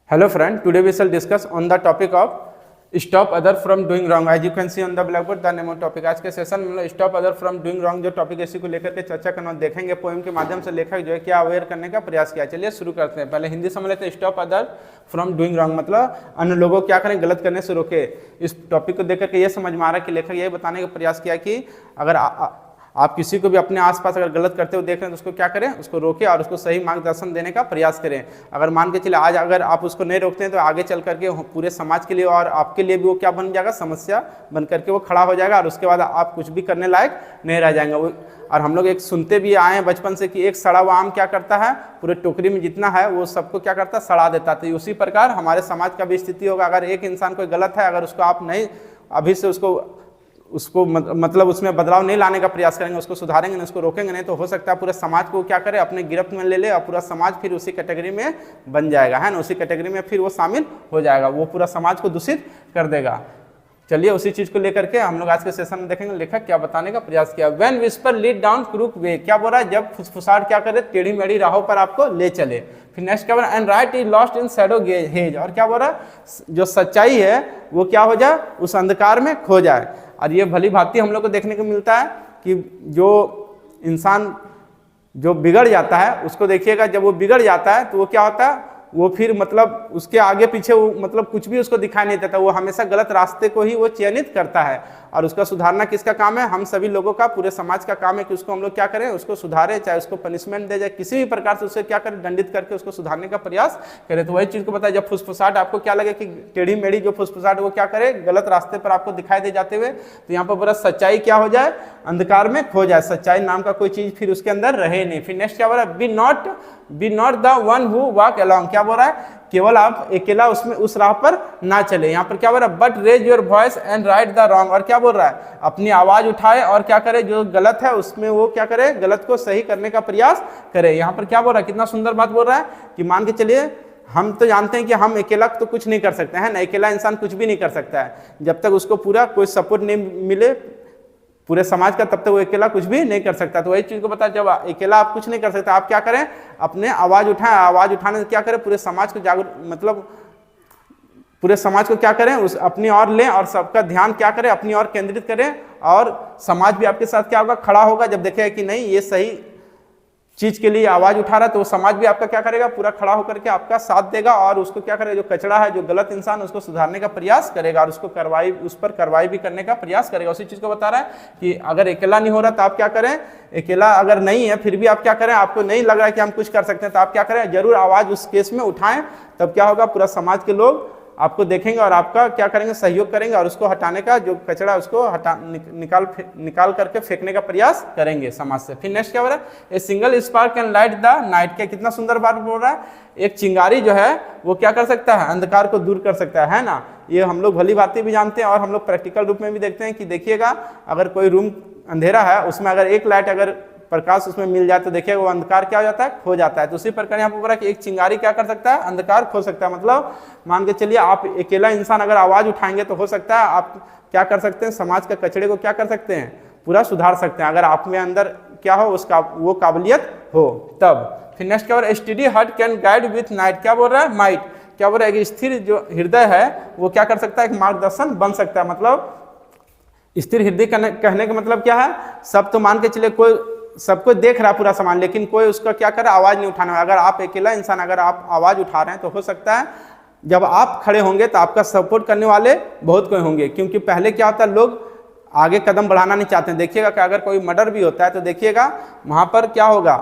Hello friend, today we shall discuss on the topic of stop other from doing wrong. As you can see on the blackboard the name of topic. आज के session में stop other from doing wrong जो topic इसी को लेकर के चर्चा करना देखेंगे। पोएम के माध्यम से लेखक जो है क्या अवेयर करने का प्रयास किया। चलिए शुरू करते हैं। पहले हिंदी समझ लेते हैं। Stop other from doing wrong मतलब अन्य लोगों को क्या करें, गलत करने से रोके। इस टॉपिक को देख करके ये समझ में आ रहा है कि लेखक ये बताने का प्रयास किया कि अगर आप किसी को भी अपने आसपास अगर गलत करते हुए देख रहे हैं तो उसको क्या करें, उसको रोकें और उसको सही मार्गदर्शन देने का प्रयास करें। अगर मान के चले आज अगर आप उसको नहीं रोकते हैं तो आगे चल करके पूरे समाज के लिए और आपके लिए भी वो क्या बन जाएगा, समस्या बन करके वो खड़ा हो जाएगा और उसके बाद आप कुछ भी करने लायक नहीं रह जाएंगे। और हम लोग एक सुनते भी आए हैं बचपन से कि एक सड़ा हुआ आम क्या करता है, पूरे टोकरी में जितना है वो सबको क्या करता है, सड़ा देता है। तो उसी प्रकार हमारे समाज का भी स्थिति होगा। अगर एक इंसान कोई गलत है, अगर उसको आप नहीं अभी से उसको मतलब उसमें बदलाव नहीं लाने का प्रयास करेंगे, उसको सुधारेंगे नहीं, उसको रोकेंगे नहीं, तो हो सकता है पूरे समाज को क्या करे, अपने गिरफ्त में ले ले और पूरा समाज फिर उसी कैटेगरी में बन जाएगा, है ना। उसी कैटेगरी में फिर वो शामिल हो जाएगा, वो पूरा समाज को दूषित कर देगा। चलिए उसी चीज को लेकर के हम लोग आज के सेशन में देखेंगे लेखक क्या बताने का प्रयास किया। When whisper lead down crook way, क्या बोल रहा है, जब फुसफुसाहट क्या करे, टेढ़ी मेढ़ी राहों पर आपको ले चले। फिर नेक्स्ट क्या बोल रहा है, and right is lost in Shadow hedge, और क्या बोल रहा है, जो सच्चाई है वो क्या हो जाए, उस अंधकार में खो जाए। और ये भली भांति हम लोग को देखने को मिलता है कि जो इंसान जो बिगड़ जाता है उसको देखिएगा, जब वो बिगड़ जाता है तो वो क्या होता है, वो फिर मतलब उसके आगे पीछे वो मतलब कुछ भी उसको दिखाई नहीं देता, वो हमेशा गलत रास्ते को ही वो चयनित करता है। और उसका सुधारना किसका काम है, हम सभी लोगों का, पूरे समाज का काम है कि उसको हम लोग क्या करें, उसको सुधारें, चाहे उसको पनिशमेंट दे जाए, किसी भी प्रकार से उसे क्या करें, दंडित करके उसको सुधारने का प्रयास करें। तो वही चीज को बताया, जब फुसफुसाहट आपको क्या लगे कि टेढ़ी मेढ़ी जो फुसफुसाहट वो क्या करे, गलत रास्ते पर आपको दिखाई दे जाते हुए, तो यहाँ पर पूरा सच्चाई क्या हो जाए, अंधकार में खो जाए, सच्चाई नाम का कोई चीज फिर उसके अंदर रहे नहीं। फिर नेक्स्ट क्या बोल रहा है, be not the one who walk along, क्या बोल रहा है, केवल आप अकेला उसमें उस राह पर ना चले। यहाँ पर क्या बोल रहा है, but raise your voice and right the wrong, और क्या बोल रहा है, अपनी आवाज उठाए और क्या करे, जो गलत है उसमें वो क्या करे, गलत को सही करने का प्रयास करे। यहाँ पर क्या बोल रहा है, कितना सुंदर बात बोल रहा है कि मान के चलिए हम तो जानते हैं कि हम अकेला तो कुछ नहीं कर सकते हैं ना, अकेला इंसान कुछ भी नहीं कर सकता है। जब तक उसको पूरा कोई सपोर्ट नहीं मिले पूरे समाज का, तब तक वो अकेला कुछ भी नहीं कर सकता। तो वही चीज को बता, जब अकेला आप कुछ नहीं कर सकते, आप क्या करें, अपने आवाज उठाएं। आवाज उठाने से क्या करें, पूरे समाज को जागरूक मतलब पूरे समाज को क्या करें, उस अपनी ओर लें और सबका ध्यान क्या करें, अपनी ओर केंद्रित करें, और समाज भी आपके साथ क्या होगा, खड़ा होगा। जब देखेगा कि नहीं ये सही चीज के लिए आवाज उठा रहा है, तो समाज भी आपका क्या करेगा, पूरा खड़ा होकर के आपका साथ देगा और उसको क्या करेगा, जो कचरा है, जो गलत इंसान, उसको सुधारने का प्रयास करेगा और उसको उस पर कार्रवाई भी करने का प्रयास करेगा। उसी चीज को बता रहा है कि अगर अकेला नहीं हो रहा तो आप क्या करें, अकेला अगर नहीं है फिर भी आप क्या करें, आपको नहीं लग रहा है कि हम कुछ कर सकते हैं, तो आप क्या करें, जरूर आवाज उस केस में उठाएं। तब क्या होगा, पूरा समाज के लोग आपको देखेंगे और आपका क्या करेंगे, सहयोग करेंगे और उसको हटाने का, जो कचरा उसको निकाल करके फेंकने का प्रयास करेंगे समाज से। फिर नेक्स्ट क्या हो रहा है, a single spark can light the night, क्या कितना सुंदर बात बोल रहा है, एक चिंगारी जो है वो क्या कर सकता है, अंधकार को दूर कर सकता है ना। ये हम लोग भली बातें भी जानते हैं और हम लोग प्रैक्टिकल रूप में भी देखते हैं कि देखिएगा, अगर कोई रूम अंधेरा है उसमें अगर एक लाइट अगर प्रकाश उसमें मिल जाए तो देखिए वो अंधकार क्या हो जाता है, खो जाता है। तो उसी प्रकार यहाँ पर बोल रहा है कि एक चिंगारी क्या कर सकता है, अंधकार खो सकता है। मतलब मान के चलिए आप अकेला इंसान अगर आवाज उठाएंगे तो हो सकता है आप क्या कर सकते हैं, समाज के कचरे को क्या कर सकते हैं, पूरा सुधार सकते हैं, अगर आप में अंदर क्या हो, उसका वो काबिलियत हो तब। फिर नेक्स्ट क्या बोल रहा है, study heart can guide with night, क्या बोल रहा है, माइट, क्या बोल रहा है, स्थिर जो हृदय है वो क्या कर सकता है, एक मार्गदर्शन बन सकता है। मतलब स्थिर हृदय कहने का मतलब क्या है, सब तो मान के चलिए कोई सबको देख रहा है पूरा समाज, लेकिन कोई उसका क्या करे, आवाज नहीं उठाना है। अगर आप अकेला इंसान अगर आप आवाज उठा रहे हैं तो हो सकता है जब आप खड़े होंगे तो आपका सपोर्ट करने वाले बहुत कोई होंगे, क्योंकि पहले क्या होता है, लोग आगे कदम बढ़ाना नहीं चाहते हैं। देखिएगा कि अगर कोई मर्डर भी होता है तो देखिएगा वहां पर क्या होगा,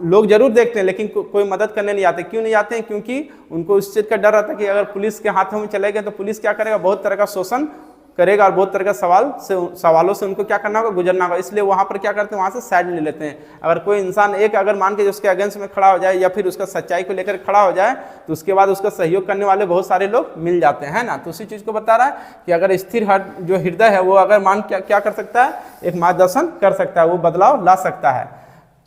लोग जरूर देखते हैं लेकिन कोई मदद करने नहीं आते। क्यों नहीं आते हैं, क्योंकि उनको उस चीज का डर रहता है कि अगर पुलिस के हाथों में चले गए तो पुलिस क्या करेगा, बहुत तरह का शोषण करेगा और बहुत तरह का सवालों से उनको क्या करना होगा, गुजरना होगा। इसलिए वहां पर क्या करते हैं, वहां से साइड ले लेते हैं। अगर कोई इंसान एक अगर मान के उसके अगेंस्ट में खड़ा हो जाए या फिर उसका सच्चाई को लेकर खड़ा हो जाए तो उसके बाद उसका सहयोग करने वाले बहुत सारे लोग मिल जाते हैं ना। तो उसी चीज को बता रहा है कि अगर स्थिर जो हृदय है वो अगर मान क्या कर सकता है, एक मार्गदर्शन कर सकता है, वो बदलाव ला सकता है।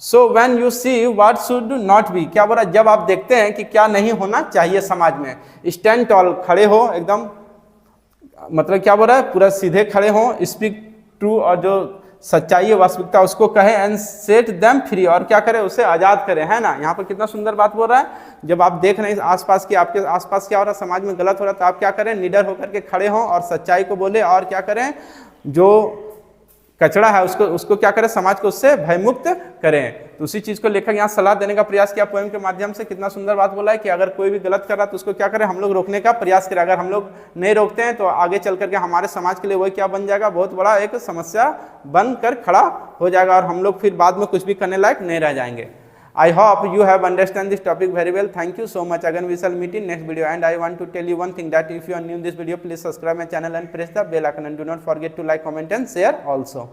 So when you see what should not be, क्या बोल रहा है, जब आप देखते हैं कि क्या नहीं होना चाहिए समाज में, स्टैंड टॉल, खड़े हो एकदम, मतलब क्या बोल रहा है, पूरा सीधे खड़े हो, स्पीक ट्रू, और जो सच्चाई वास्तविकता उसको कहे एंड सेट देम फ्री, और क्या करे उसे आजाद करे, है ना। यहाँ पर कितना सुंदर बात बोल रहा है, जब आप देख रहे हैं आसपास की, आपके आसपास क्या हो रहा है, समाज में गलत हो रहा है, तो आप क्या करें, निडर होकर के खड़े हों और सच्चाई को बोले, और क्या करें, जो कचरा है उसको क्या करें, समाज को उससे भयमुक्त करें। तो उसी चीज को लेखक यहाँ सलाह देने का प्रयास किया पोएम के माध्यम से। कितना सुंदर बात बोला है कि अगर कोई भी गलत कर रहा है तो उसको क्या करें, हम लोग रोकने का प्रयास करें। अगर हम लोग नहीं रोकते हैं तो आगे चल करके हमारे समाज के लिए वही क्या बन जाएगा, बहुत बड़ा एक समस्या बनकर खड़ा हो जाएगा, और हम लोग फिर बाद में कुछ भी करने लायक नहीं रह जाएंगे। I hope you have understand this topic very well. Thank you so much. Again we shall meet in next video, and I want to tell you one thing, that if you are new in this video, please subscribe my channel and press the bell icon, and do not forget to like, comment and share also.